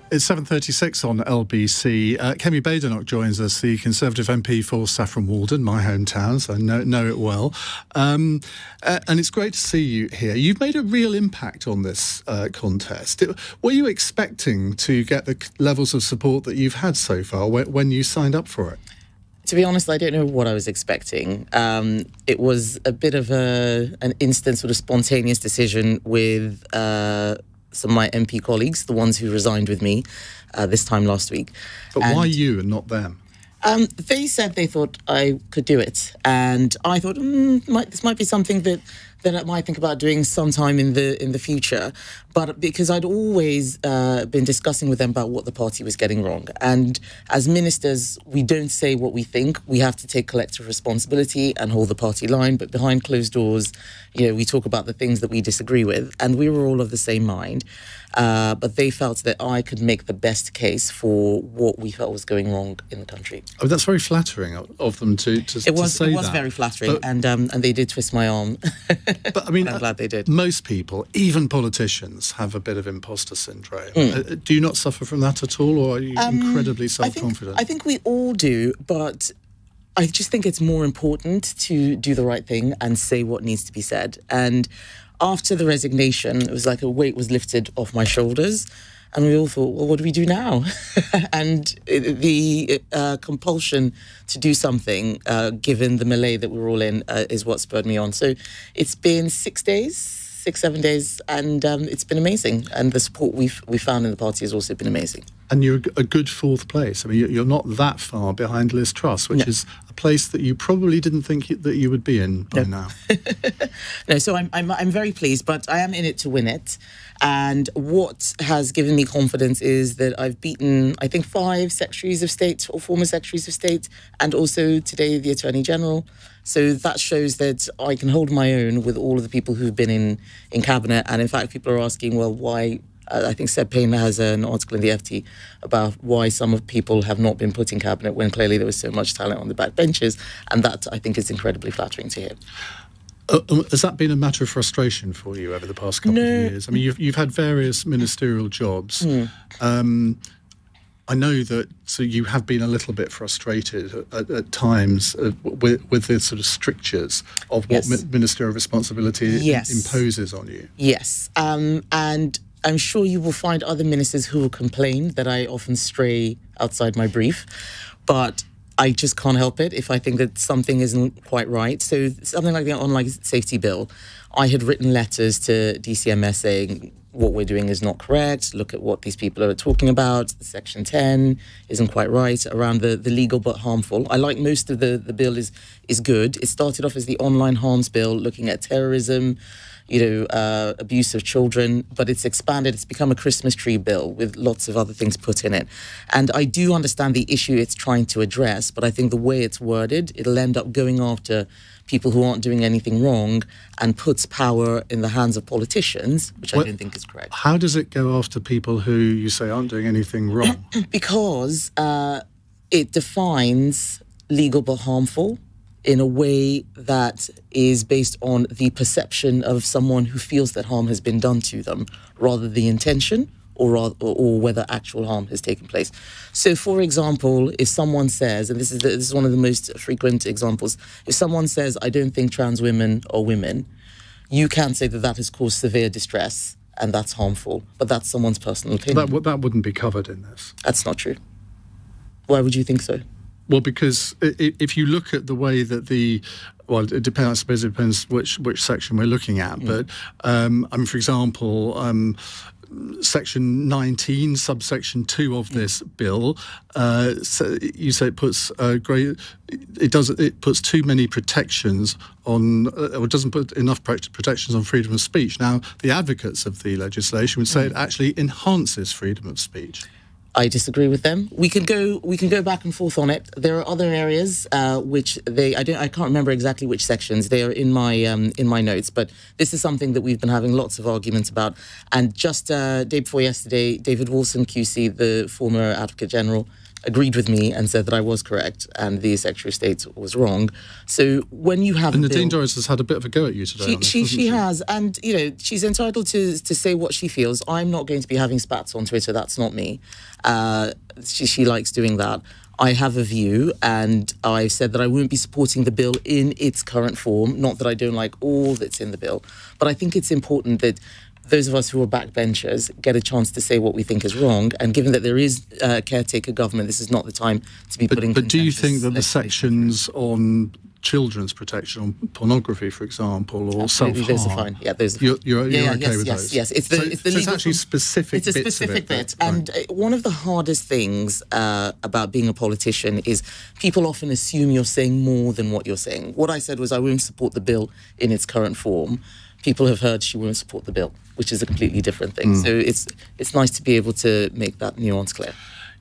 It's 7:36 on LBC. Kemi Badenoch joins us, the Conservative MP for Saffron Walden, my hometown, so I know it well. And it's great to see you here. You've made a real impact on this contest. Were you expecting to get the levels of support that you've had so far when you signed up for it? To be honest, I don't know what I was expecting. It was a bit of an instant sort of spontaneous decision with some of my MP colleagues, the ones who resigned with me this time last week. But why you and not them? They said they thought I could do it. And I thought, this might be something that I might think about doing sometime in the future. But because I'd always been discussing with them about what the party was getting wrong. And as ministers, we don't say what we think. We have to take collective responsibility and hold the party line. But behind closed doors, we talk about the things that we disagree with. And we were all of the same mind. But they felt that I could make the best case for what we felt was going wrong in the country. Oh, that's very flattering of them to say that. It was very flattering, and they did twist my arm. But I mean, I'm glad they did. Most people, even politicians, have a bit of imposter syndrome. Do you not suffer from that at all, or are you incredibly self-confident? I think we all do, but I just think it's more important to do the right thing and say what needs to be said. And after the resignation, it was like a weight was lifted off my shoulders. And we all thought, well, what do we do now? And the compulsion to do something, given the melee that we're all in, is what spurred me on. So it's been 7 days, and it's been amazing. And the support we found in the party has also been amazing. And you're a good fourth place. I mean, you're not that far behind Liz Truss, which is a place that you probably didn't think that you would be in by now. No, so I'm very pleased, but I am in it to win it. And what has given me confidence is that I've beaten, I think, 5 Secretaries of State or former Secretaries of State, and also today the Attorney General. So that shows that I can hold my own with all of the people who've been in Cabinet. And in fact, people are asking, well, why? I think Seb Payne has an article in the FT about why some of people have not been put in Cabinet when clearly there was so much talent on the backbenches. And that, I think, is incredibly flattering to hear. Has that been a matter of frustration for you over the past couple of years? I mean, you've had various ministerial jobs. I know that you have been a little bit frustrated at times with the sort of strictures of what ministerial responsibility imposes on you. Yes, and I'm sure you will find other ministers who will complain that I often stray outside my brief, but I just can't help it if I think that something isn't quite right. So something like the online safety bill, I had written letters to DCMS saying what we're doing is not correct. Look at what these people are talking about. Section 10 isn't quite right around the legal but harmful. I like most of the bill is good. It started off as the online harms bill, looking at terrorism, abuse of children, but it's expanded. It's become a Christmas tree bill with lots of other things put in it. And I do understand the issue it's trying to address, but I think the way it's worded, it'll end up going after people who aren't doing anything wrong and puts power in the hands of politicians, which I don't think is correct. How does it go after people who you say aren't doing anything wrong? Because it defines legal but harmful in a way that is based on the perception of someone who feels that harm has been done to them, rather the intention or whether actual harm has taken place. So, for example, if someone says, and this is one of the most frequent examples, if someone says, I don't think trans women are women, you can say that has caused severe distress and that's harmful, but that's someone's personal opinion. That wouldn't be covered in this. That's not true. Why would you think so? Well, because if you look at the way that it depends. I suppose it depends which section we're looking at. But for example, Section 19, subsection 2 of this bill, you say it puts it puts too many protections on, or doesn't put enough protections on freedom of speech. Now, the advocates of the legislation would say it actually enhances freedom of speech. I disagree with them. We can go back and forth on it. There are other areas which I can't remember exactly which sections. They are in my notes, but this is something that we've been having lots of arguments about. And just day before yesterday, David Wilson QC, the former Advocate General, agreed with me and said that I was correct and the Secretary of State was wrong. So when you have and Nadine Dorries has had a bit of a go at you today. She has, and she's entitled to say what she feels. I'm not going to be having spats on Twitter. That's not me. She likes doing that. I have a view, and I've said that I won't be supporting the bill in its current form. Not that I don't like all that's in the bill, but I think it's important that those of us who are backbenchers get a chance to say what we think is wrong. And given that there is a caretaker government, this is not the time to be putting. But do you think that the sections on children's protection, on pornography, for example, or self-harm, those are fine. Yeah, those. Are you're okay with those? Yes. It's actually specific. It's a specific bit. And one of the hardest things about being a politician is people often assume you're saying more than what you're saying. What I said was I won't support the bill in its current form. People have heard she won't support the bill, which is a completely different thing. So it's nice to be able to make that nuance clear.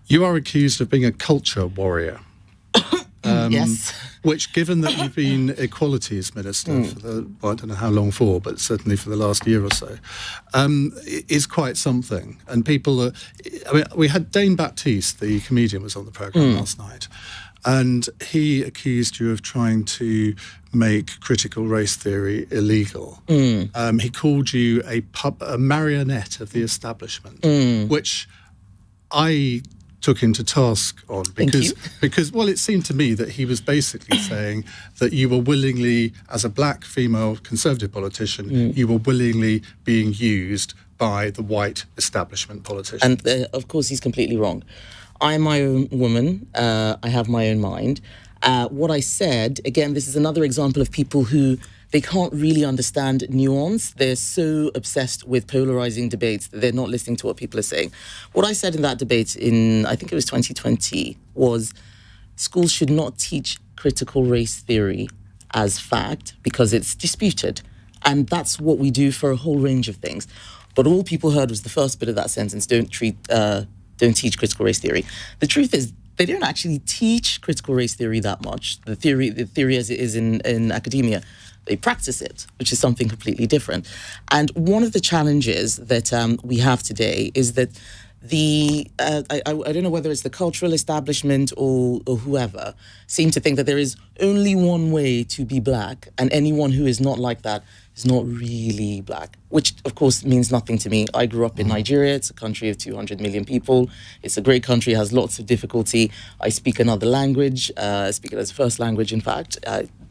You are accused of being a culture warrior. Yes. Which, given that you've been Equalities Minister for I don't know how long for, but certainly for the last year or so, is quite something. And people we had Dane Baptiste, the comedian, was on the programme last night. And he accused you of trying to make critical race theory illegal. He called you a marionette of the establishment, which I took him to task on because well, it seemed to me that he was basically saying that you were willingly, as a black female Conservative politician, you were willingly being used by the white establishment politicians. And of course, he's completely wrong. I'm my own woman. I have my own mind. What I said, again, this is another example of people who they can't really understand nuance. They're so obsessed with polarizing debates that they're not listening to what people are saying. What I said in that debate in, I think it was 2020, was schools should not teach critical race theory as fact because it's disputed. And that's what we do for a whole range of things. But all people heard was the first bit of that sentence, don't teach critical race theory. The truth is, they don't actually teach critical race theory that much. The theory as it is in academia, they practice it, which is something completely different. And one of the challenges that we have today is that I don't know whether it's the cultural establishment or whoever, seem to think that there is only one way to be black, and anyone who is not like that is not really black, which of course means nothing to me. I grew up in Nigeria. It's a country of 200 million people. It's a great country, has lots of difficulty. I speak another language, I speak it as a first language, in fact.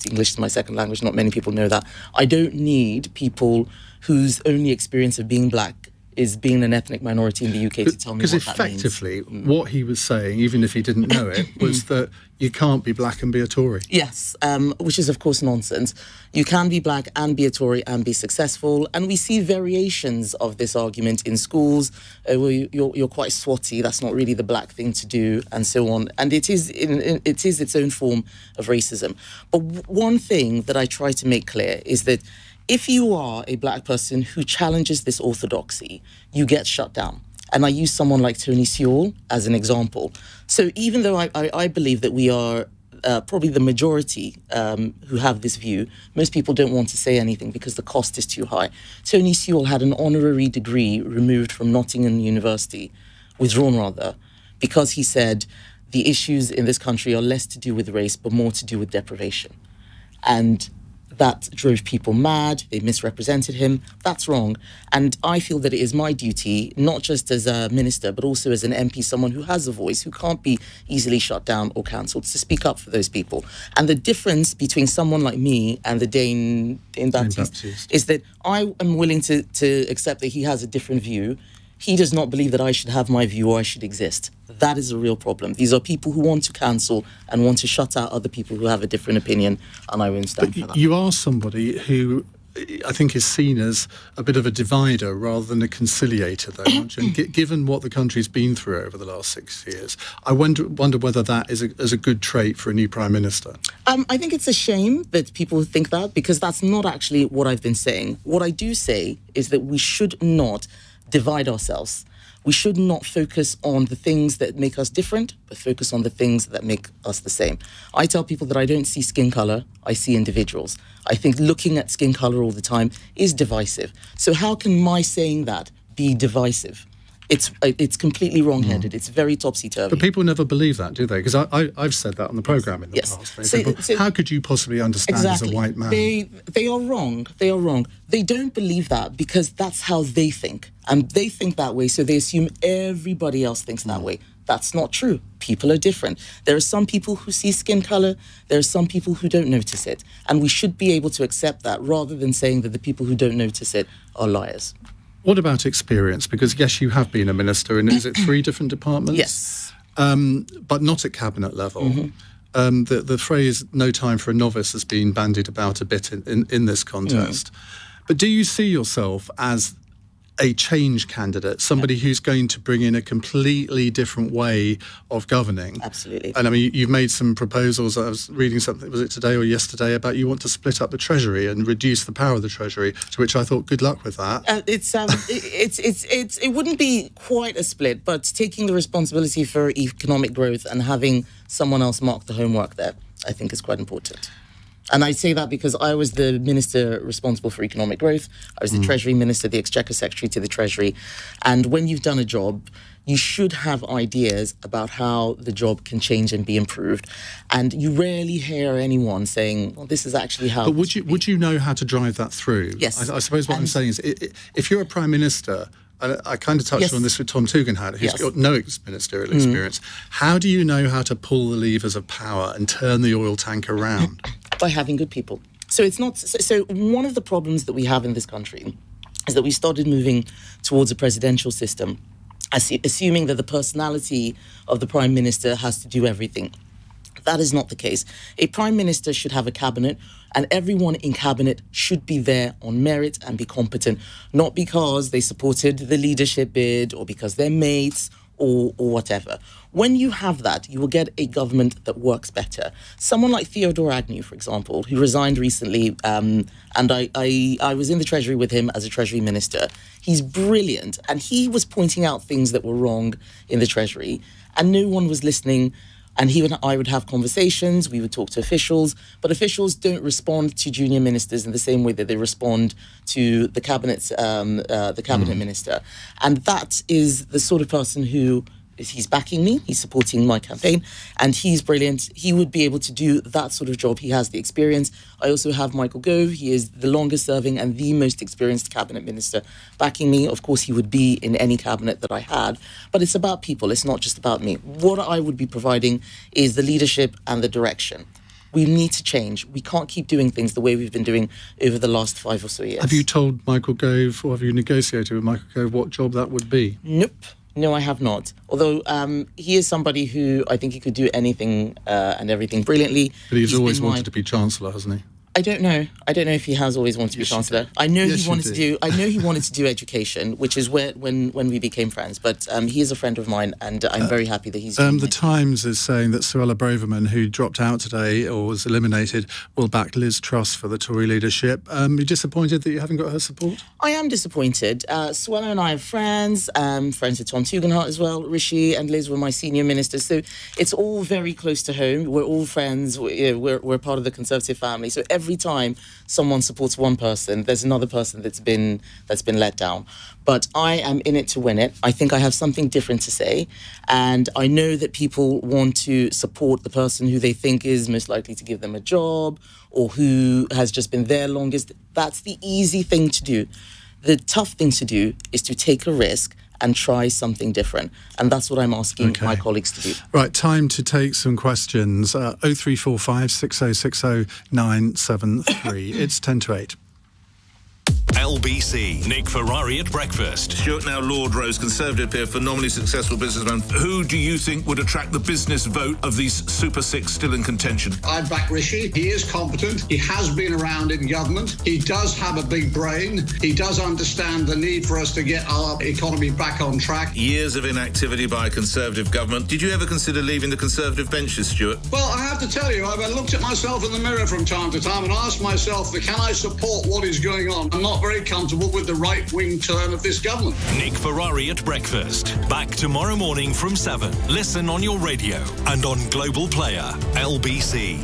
English is my second language. Not many people know that. I don't need people whose only experience of being black is being an ethnic minority in the UK to tell me what that means. Because effectively, what he was saying, even if he didn't know it, was that you can't be black and be a Tory. Yes, which is, of course, nonsense. You can be black and be a Tory and be successful. And we see variations of this argument in schools. Where you're quite swotty. That's not really the black thing to do, and so on. And it is its own form of racism. But one thing that I try to make clear is that if you are a black person who challenges this orthodoxy, you get shut down. And I use someone like Tony Sewell as an example. So even though I believe that we are probably the majority who have this view, most people don't want to say anything because the cost is too high. Tony Sewell had an honorary degree removed from Nottingham University, withdrawn rather, because he said the issues in this country are less to do with race, but more to do with deprivation. And that drove people mad. They misrepresented him. That's wrong. And I feel that it is my duty, not just as a minister, but also as an MP, someone who has a voice, who can't be easily shut down or cancelled, to speak up for those people. And the difference between someone like me and the Dane Baptiste is that I am willing to accept that he has a different view. He does not believe that I should have my view or I should exist. That is a real problem. These are people who want to cancel and want to shut out other people who have a different opinion, and I won't stand for that. You are somebody who I think is seen as a bit of a divider rather than a conciliator, though, aren't you? And given what the country's been through over the last 6 years, I wonder whether that is a good trait for a new Prime Minister. I think it's a shame that people think that, because that's not actually what I've been saying. What I do say is that we should not divide ourselves. We should not focus on the things that make us different, but focus on the things that make us the same. I tell people that I don't see skin colour, I see individuals. I think looking at skin colour all the time is divisive. So how can my saying that be divisive? It's completely wrong-headed. It's very topsy-turvy. But people never believe that, do they? Because I've said that on the programme in the past. So how could you possibly understand as a white man? They are wrong. They are wrong. They don't believe that because that's how they think. And they think that way, so they assume everybody else thinks that way. That's not true. People are different. There are some people who see skin colour. There are some people who don't notice it. And we should be able to accept that rather than saying that the people who don't notice it are liars. What about experience? Because, yes, you have been a minister in, is it 3 different departments? Yes. But not at cabinet level. The phrase "no time for a novice" has been bandied about a bit in this contest. But do you see yourself as a change candidate, somebody who's going to bring in a completely different way of governing? Absolutely. And I mean, you've made some proposals. I was reading something, was it today or yesterday, about you want to split up the Treasury and reduce the power of the Treasury, to which I thought, good luck with that. It wouldn't be quite a split, but taking the responsibility for economic growth and having someone else mark the homework there, I think is quite important. And I say that because I was the minister responsible for economic growth. I was the Treasury Minister, the Exchequer Secretary to the Treasury. And when you've done a job, you should have ideas about how the job can change and be improved. And you rarely hear anyone saying, well, this is actually how... But would you know how to drive that through? Yes. I suppose what I'm saying is, if you're a Prime Minister... I kind of touched on this with Tom Tugendhat, who's got no ministerial experience. How do you know how to pull the levers of power and turn the oil tank around? By having good people. So it's not. So one of the problems that we have in this country is that we started moving towards a presidential system, assuming that the personality of the Prime Minister has to do everything. That is not the case. A Prime Minister should have a cabinet, and everyone in cabinet should be there on merit and be competent, not because they supported the leadership bid or because they're mates or whatever. When you have that, you will get a government that works better. Someone like Theodore Agnew, for example, who resigned recently, and I was in the Treasury with him as a Treasury Minister. He's brilliant, and he was pointing out things that were wrong in the Treasury, and no one was listening. And he and I would have conversations, we would talk to officials, but officials don't respond to junior ministers in the same way that they respond to the cabinet minister. And that is the sort of person who he's backing me, he's supporting my campaign, and he's brilliant. He would be able to do that sort of job. He has the experience. I also have Michael Gove. He is the longest serving and the most experienced cabinet minister backing me. Of course, he would be in any cabinet that I had, but it's about people. It's not just about me. What I would be providing is the leadership and the direction. We need to change. We can't keep doing things the way we've been doing over the last 5 or so years. Have you told Michael Gove, or have you negotiated with Michael Gove what job that would be? Nope. No, I have not. Although he is somebody who I think he could do anything and everything brilliantly. But he's always wanted to be Chancellor, hasn't he? I don't know. I don't know if he has always wanted to be Chancellor. I know he wanted to do. I know he wanted to do education, which is when we became friends. But he is a friend of mine, and I'm very happy that he's. The Times is saying that Suella Braverman, who dropped out today or was eliminated, will back Liz Truss for the Tory leadership. Are you disappointed that you haven't got her support? I am disappointed. Suella and I are friends. Friends with Tom Tugendhat as well. Rishi and Liz were my senior ministers, so it's all very close to home. We're all friends. We're part of the Conservative family. So every time someone supports one person, there's another person that's been let down. But I am in it to win it. I think I have something different to say, and I know that people want to support the person who they think is most likely to give them a job or who has just been there longest. That's the easy thing to do. The tough thing to do is to take a risk and try something different. And that's what I'm asking my colleagues to do. Right, time to take some questions. 0345 6060 973. It's 10 to 8. LBC, Nick Ferrari at breakfast. Stuart, now Lord Rose, Conservative peer, phenomenally successful businessman. Who do you think would attract the business vote of these Super Six still in contention? I'd back Rishi. He is competent. He has been around in government. He does have a big brain. He does understand the need for us to get our economy back on track. Years of inactivity by a Conservative government. Did you ever consider leaving the Conservative benches, Stuart? Well, I have to tell you, I've looked at myself in the mirror from time to time and asked myself, can I support what is going on? I'm not very comfortable with the right-wing turn of this government. Nick Ferrari at breakfast. Back tomorrow morning from 7. Listen on your radio and on Global Player. LBC.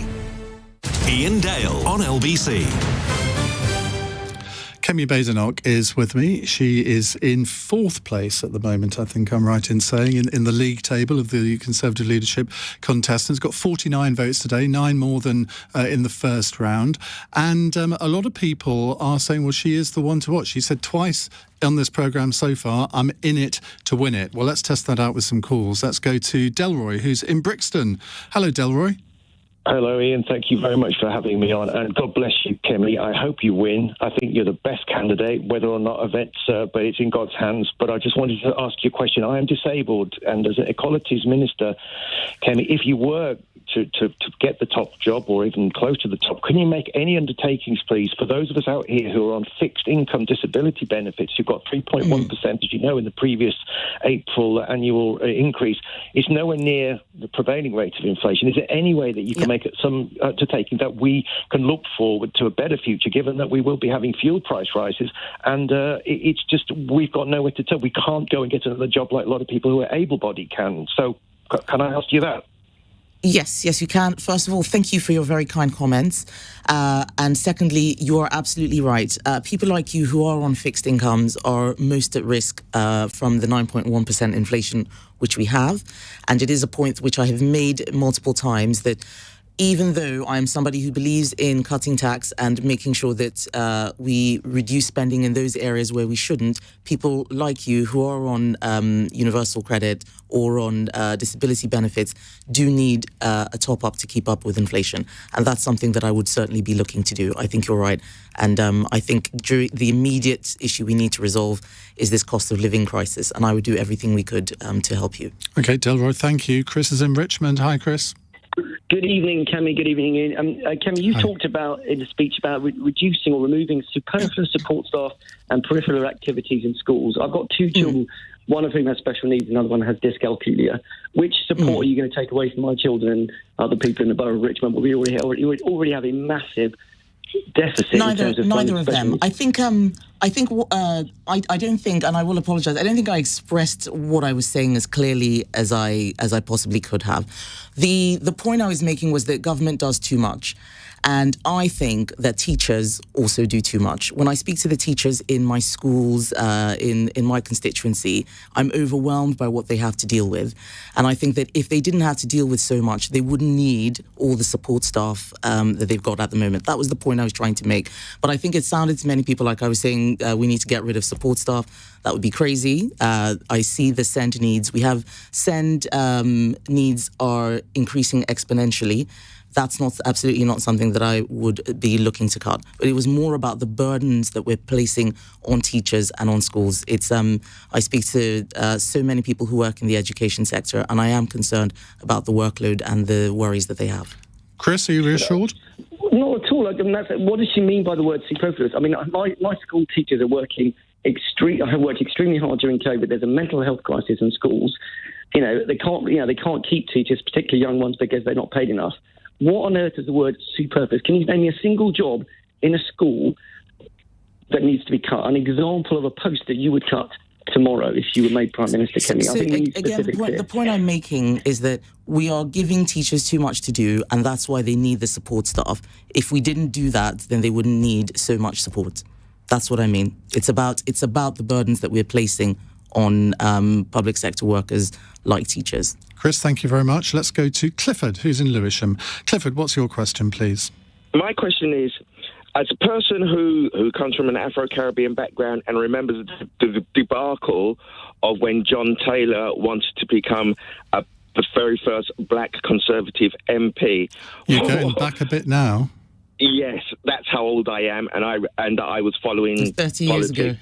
Ian Dale on LBC. Kemi Badenoch is with me. She is in 4th place at the moment, I think I'm right in saying, in the league table of the Conservative leadership contestants. Got 49 votes today, 9 more than in the first round. And a lot of people are saying, well, she is the one to watch. She said twice on this programme so far, I'm in it to win it. Well, let's test that out with some calls. Let's go to Delroy, who's in Brixton. Hello, Delroy. Hello, Ian. Thank you very much for having me on. And God bless you, Kemi. I hope you win. I think you're the best candidate, whether or not but it's in God's hands. But I just wanted to ask you a question. I am disabled, and as an equalities minister, Kemi, if you were to get the top job or even close to the top, can you make any undertakings, please, for those of us out here who are on fixed income disability benefits, who've got 3.1%, as you know, in the previous April annual increase, is nowhere near the prevailing rate of inflation. Is there any way that you can make some undertaking that we can look forward to a better future, given that we will be having fuel price rises, and it's just we've got nowhere to turn. We can't go and get another job like a lot of people who are able-bodied can. So can I ask you that? Yes, you can. First of all, thank you for your very kind comments. And secondly, you are absolutely right. People like you who are on fixed incomes are most at risk from the 9.1% inflation which we have. And it is a point which I have made multiple times that even though I am somebody who believes in cutting tax and making sure that we reduce spending in those areas where we shouldn't, people like you who are on universal credit or on disability benefits do need a top-up to keep up with inflation. And that's something that I would certainly be looking to do. I think you're right. And I think the immediate issue we need to resolve is this cost of living crisis. And I would do everything we could to help you. OK, Delroy, thank you. Chris is in Richmond. Hi, Chris. Good evening, Kemi. Good evening, Ian. Kemi, you talked about in the speech about reducing or removing superfluous support staff and peripheral activities in schools. I've got 2 children, one of whom has special needs, another one has dyscalculia. Which support are you going to take away from my children and other people in the borough of Richmond? We already have a massive deficit. Neither of them. I don't think, and I will apologise, I don't think I expressed what I was saying as clearly as I possibly could have. The point I was making was that government does too much. And I think that teachers also do too much. When I speak to the teachers in my schools, in my constituency, I'm overwhelmed by what they have to deal with. And I think that if they didn't have to deal with so much, they wouldn't need all the support staff that they've got at the moment. That was the point I was trying to make. But I think it sounded to many people like I was saying we need to get rid of support staff. That would be crazy. I see the SEND needs. We have SEND needs are increasing exponentially. That's absolutely not something that I would be looking to cut. But it was more about the burdens that we're placing on teachers and on schools. It's I speak to so many people who work in the education sector, and I am concerned about the workload and the worries that they have. Chris, are you reassured? Not at all. What does she mean by the word superfluous? I mean, my school teachers are working have worked extremely hard during COVID. There's a mental health crisis in schools. They can't keep teachers, particularly young ones, because they're not paid enough. What on earth is the word superfluous? Can you name me a single job in a school that needs to be cut? An example of a post that you would cut tomorrow if you were made Prime Minister, Kemi? So again, the point I'm making is that we are giving teachers too much to do, and that's why they need the support staff. If we didn't do that, then they wouldn't need so much support. That's what I mean. It's about the burdens that we're placing on public sector workers like teachers. Chris, thank you very much. Let's go to Clifford, who's in Lewisham. Clifford, what's your question, please? My question is, as a person who comes from an Afro-Caribbean background and remembers the debacle of when John Taylor wanted to become the very first black Conservative MP. You're going back a bit now. Yes, that's how old I am, and I was following 30 years ago.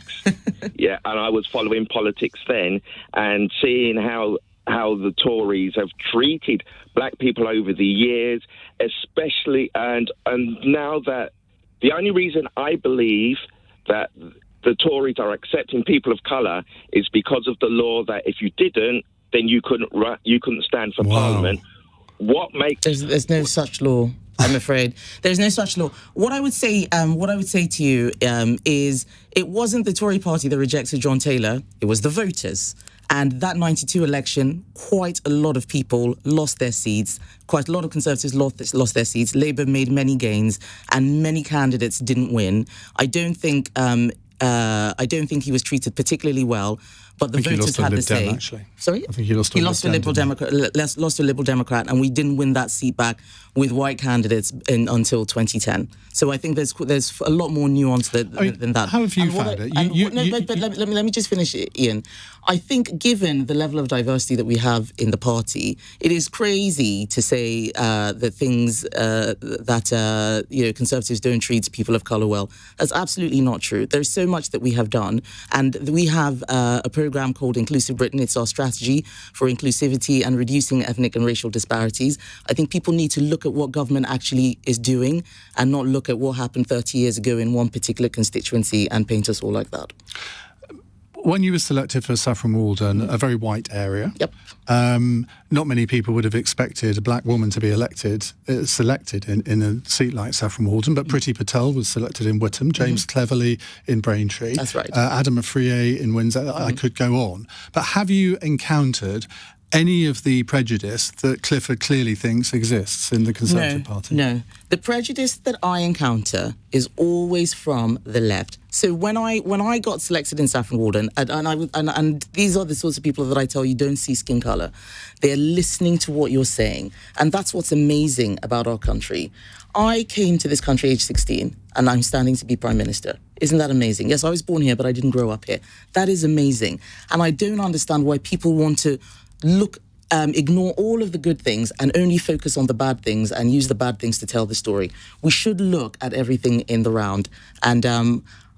Yeah, and I was following politics then, and seeing how the Tories have treated black people over the years, especially, and now that the only reason I believe that the Tories are accepting people of colour is because of the law that if you didn't, then you couldn't stand for Parliament. What makes there's no such law. I'm afraid there's no such law. What I would say to you is it wasn't the Tory party that rejected John Taylor. It was the voters. And that 92 election, quite a lot of people lost their seats. Quite a lot of Conservatives lost their seats. Labour made many gains, and many candidates didn't win. I don't think he was treated particularly well. But the voters had the say. Actually. Sorry? I think he lost to a Liberal Democrat. Lost to a Liberal Democrat, and we didn't win that seat back with white candidates until 2010. So I think there's a lot more nuance than that. How have you found it? But let me just finish, Ian. I think, given the level of diversity that we have in the party, it is crazy to say that things that Conservatives don't treat people of colour well. That's absolutely not true. There's so much that we have done, and we have a program called Inclusive Britain. It's our strategy for inclusivity and reducing ethnic and racial disparities. I think people need to look at what government actually is doing and not look at what happened 30 years ago in one particular constituency and paint us all like that. When you were selected for Saffron Walden, a very white area, yep. Not many people would have expected a black woman to be selected in a seat like Saffron Walden, but Priti Patel was selected in Whittam, James Cleverly in Braintree. That's right. Adam Afriyie in Windsor. I could go on. But have you encountered any of the prejudice that Clifford clearly thinks exists in the Conservative Party? No. The prejudice that I encounter is always from the left. So when I got selected in Saffron Walden, and these are the sorts of people that I tell you don't see skin colour. They're listening to what you're saying. And that's what's amazing about our country. I came to this country age 16, and I'm standing to be Prime Minister. Isn't that amazing? Yes, I was born here, but I didn't grow up here. That is amazing. And I don't understand why people want to ignore all of the good things and only focus on the bad things and use the bad things to tell the story. We should look at everything in the round. And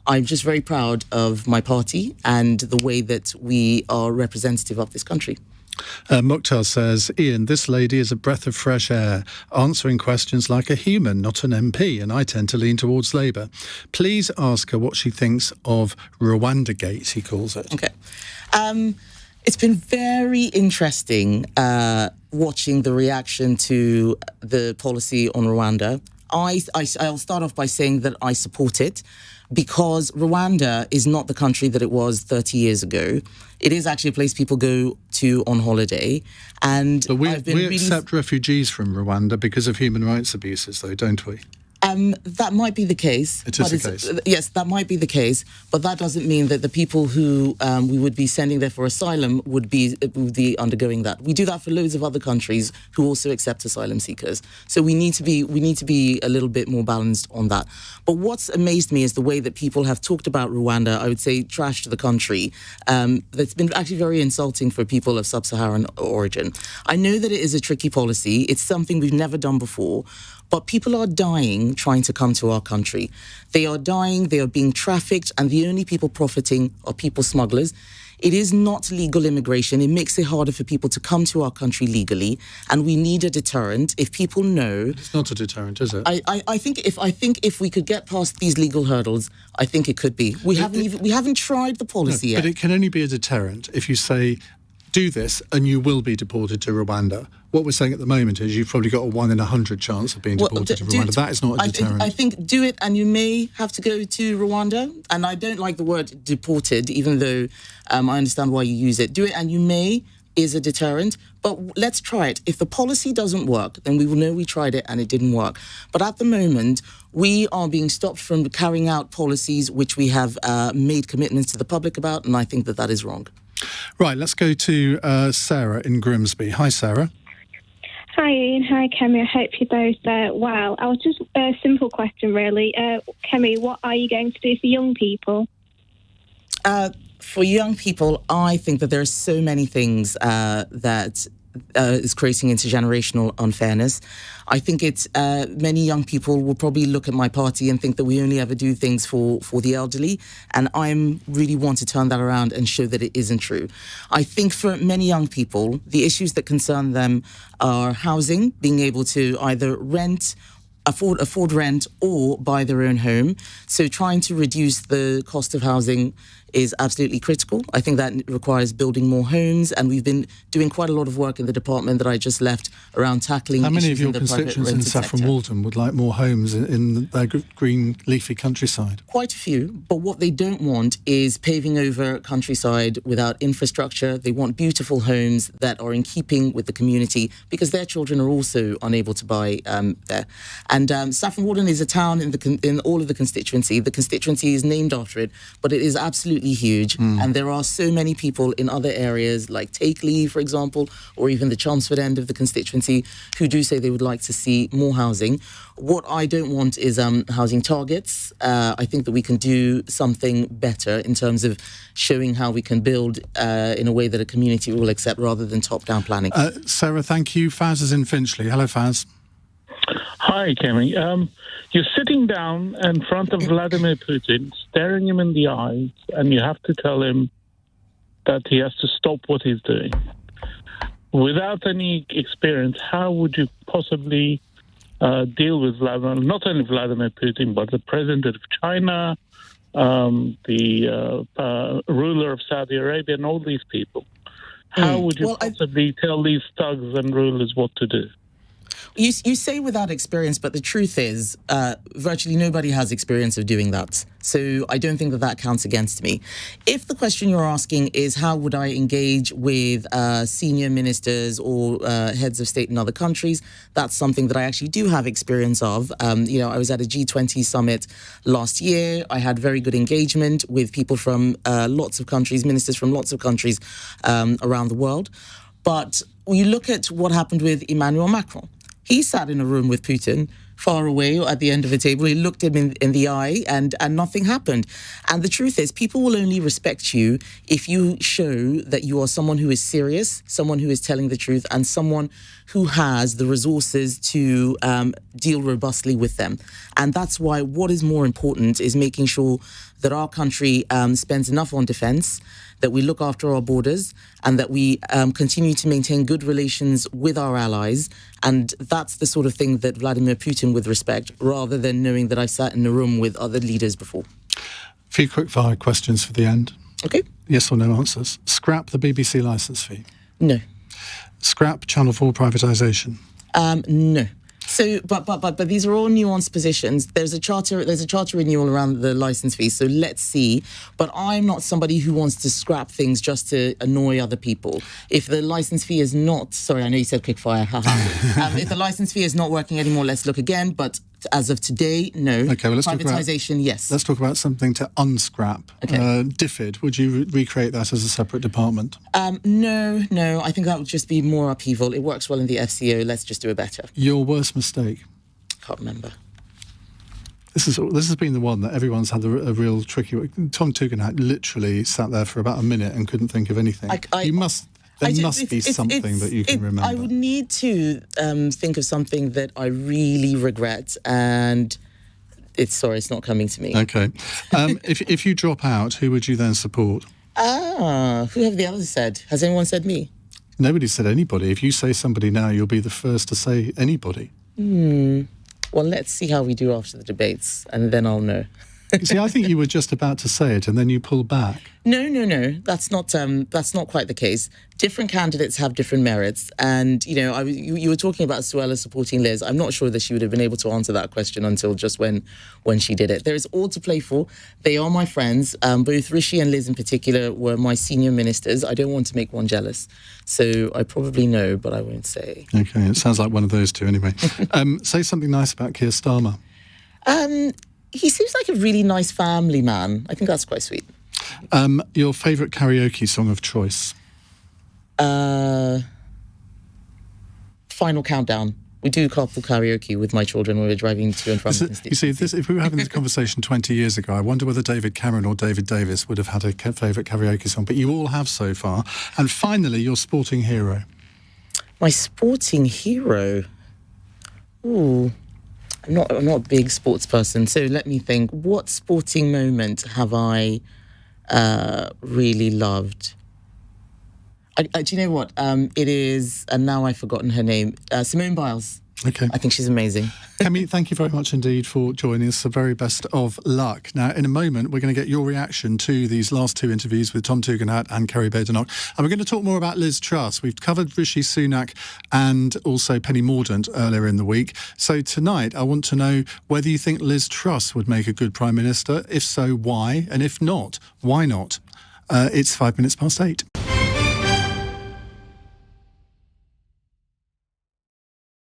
I'm just very proud of my party and the way that we are representative of this country. Mukhtar says, Ian, this lady is a breath of fresh air, answering questions like a human, not an MP, and I tend to lean towards Labour. Please ask her what she thinks of Rwanda-gate, he calls it. Okay. It's been very interesting watching the reaction to the policy on Rwanda. I'll start off by saying that I support it because Rwanda is not the country that it was 30 years ago. It is actually a place people go to on holiday. But we accept refugees from Rwanda because of human rights abuses, though, don't we? That might be the case. It is the case. Yes, that might be the case, but that doesn't mean that the people who we would be sending there for asylum would be undergoing that. We do that for loads of other countries who also accept asylum seekers. So we need to be a little bit more balanced on that. But what's amazed me is the way that people have talked about Rwanda. I would say trash to the country. That's been actually very insulting for people of sub-Saharan origin. I know that it is a tricky policy. It's something we've never done before. But people are dying trying to come to our country. They are dying, they are being trafficked, and the only people profiting are people smugglers. It is not legal immigration. It makes it harder for people to come to our country legally, and we need a deterrent. If people know... It's not a deterrent, is it? I think if we could get past these legal hurdles, I think it could be. We haven't tried the policy yet. But it can only be a deterrent if you say, do this and you will be deported to Rwanda. What we're saying at the moment is you've probably got a 1 in 100 chance of being deported to Rwanda. That is not a deterrent. I think do it and you may have to go to Rwanda. And I don't like the word deported, even though I understand why you use it. Do it and you may is a deterrent, but let's try it. If the policy doesn't work, then we will know we tried it and it didn't work. But at the moment, we are being stopped from carrying out policies which we have made commitments to the public about, and I think that is wrong. Right, let's go to Sarah in Grimsby. Hi, Sarah. Hi, Ian. Hi, Kemi. I hope you're both well. I was just a simple question, really. Kemi, what are you going to do for young people? For young people, I think that there are so many things that is creating intergenerational unfairness. I think it's many young people will probably look at my party and think that we only ever do things for the elderly, and I really want to turn that around and show that it isn't true. I think for many young people, the issues that concern them are housing, being able to either afford rent or buy their own home. So trying to reduce the cost of housing is absolutely critical. I think that requires building more homes, and we've been doing quite a lot of work in the department that I just left around tackling How many of issues your in the private constituents in rented Saffron sector. Walden would like more homes in their green, leafy countryside? Quite a few, but what they don't want is paving over countryside without infrastructure. They want beautiful homes that are in keeping with the community, because their children are also unable to buy there. And Saffron Walden is a town in all of the constituency. The constituency is named after it, but it is absolutely huge. And there are so many people in other areas like Takeley, for example, or even the Chelmsford end of the constituency, who do say they would like to see more housing. What I don't want is housing targets. I think that we can do something better in terms of showing how we can build in a way that a community will accept, rather than top-down planning. Sarah, thank you. Faz is in Finchley. Hello, Faz. Hi, Kemi. You're sitting down in front of Vladimir Putin, staring him in the eyes, and you have to tell him that he has to stop what he's doing. Without any experience, how would you possibly deal with not only Vladimir Putin, but the president of China, the ruler of Saudi Arabia, and all these people? How would you possibly tell these thugs and rulers what to do? You say without experience, but the truth is virtually nobody has experience of doing that. So I don't think that counts against me. If the question you're asking is how would I engage with senior ministers or heads of state in other countries, that's something that I actually do have experience of. I was at a G20 summit last year. I had very good engagement with people from lots of countries, ministers from lots of countries around the world. But you look at what happened with Emmanuel Macron. He sat in a room with Putin, far away at the end of a table. He looked him in the eye, and nothing happened. And the truth is, people will only respect you if you show that you are someone who is serious, someone who is telling the truth, and someone who has the resources to deal robustly with them. And that's why what is more important is making sure that our country spends enough on defense, that we look after our borders, and that we continue to maintain good relations with our allies. And that's the sort of thing that Vladimir Putin would respect, rather than knowing that I sat in a room with other leaders before. A few quick-fire questions for the end. Okay. Yes or no answers. Scrap the BBC licence fee. No. Scrap Channel 4 privatisation. No. So, but these are all nuanced positions. There's a charter renewal around the license fee. So let's see. But I'm not somebody who wants to scrap things just to annoy other people. If the license fee is not, sorry, I know you said quickfire. If the license fee is not working anymore, let's look again. But as of today, no. Okay, well, let's privatisation, yes. Let's talk about something to unscrap. Okay. DFID, would you recreate that as a separate department? No. I think that would just be more upheaval. It works well in the FCO. Let's just do it better. Your worst mistake? Can't remember. This has been the one that everyone's had a real tricky. Tom Tugendhat literally sat there for about a minute and couldn't think of anything. There must be something that you can remember. I would need to think of something that I really regret, and it's not coming to me. Okay. If you drop out, who would you then support? Who have the others said? Has anyone said me? Nobody said anybody. If you say somebody now, you'll be the first to say anybody. Well, let's see how we do after the debates, and then I'll know. See, I think you were just about to say it, and then you pulled back. No. That's not quite the case. Different candidates have different merits, and you were talking about Suella supporting Liz. I'm not sure that she would have been able to answer that question until just when she did it. There is all to play for. They are my friends. Both Rishi and Liz in particular were my senior ministers. I don't want to make one jealous, so I probably know, but I won't say. Okay, it sounds like one of those two anyway. Say something nice about Keir Starmer. He seems like a really nice family man. I think that's quite sweet. Your favourite karaoke song of choice? Final Countdown. We do carpool karaoke with my children when we're driving to and from the constituency. You see, if we were having this conversation 20 years ago, I wonder whether David Cameron or David Davis would have had a favourite karaoke song. But you all have so far. And finally, your sporting hero. My sporting hero? Ooh. I'm not a big sports person, so let me think. What sporting moment have I really loved? Do you know what? It is, and now I've forgotten her name, Simone Biles. Okay. I think she's amazing. Kemi, thank you very much indeed for joining us. The very best of luck. Now, in a moment, we're going to get your reaction to these last two interviews with Tom Tugendhat and Kemi Badenoch. And we're going to talk more about Liz Truss. We've covered Rishi Sunak and also Penny Mordaunt earlier in the week. So tonight, I want to know whether you think Liz Truss would make a good Prime Minister. If so, why? And if not, why not? It's 8:05.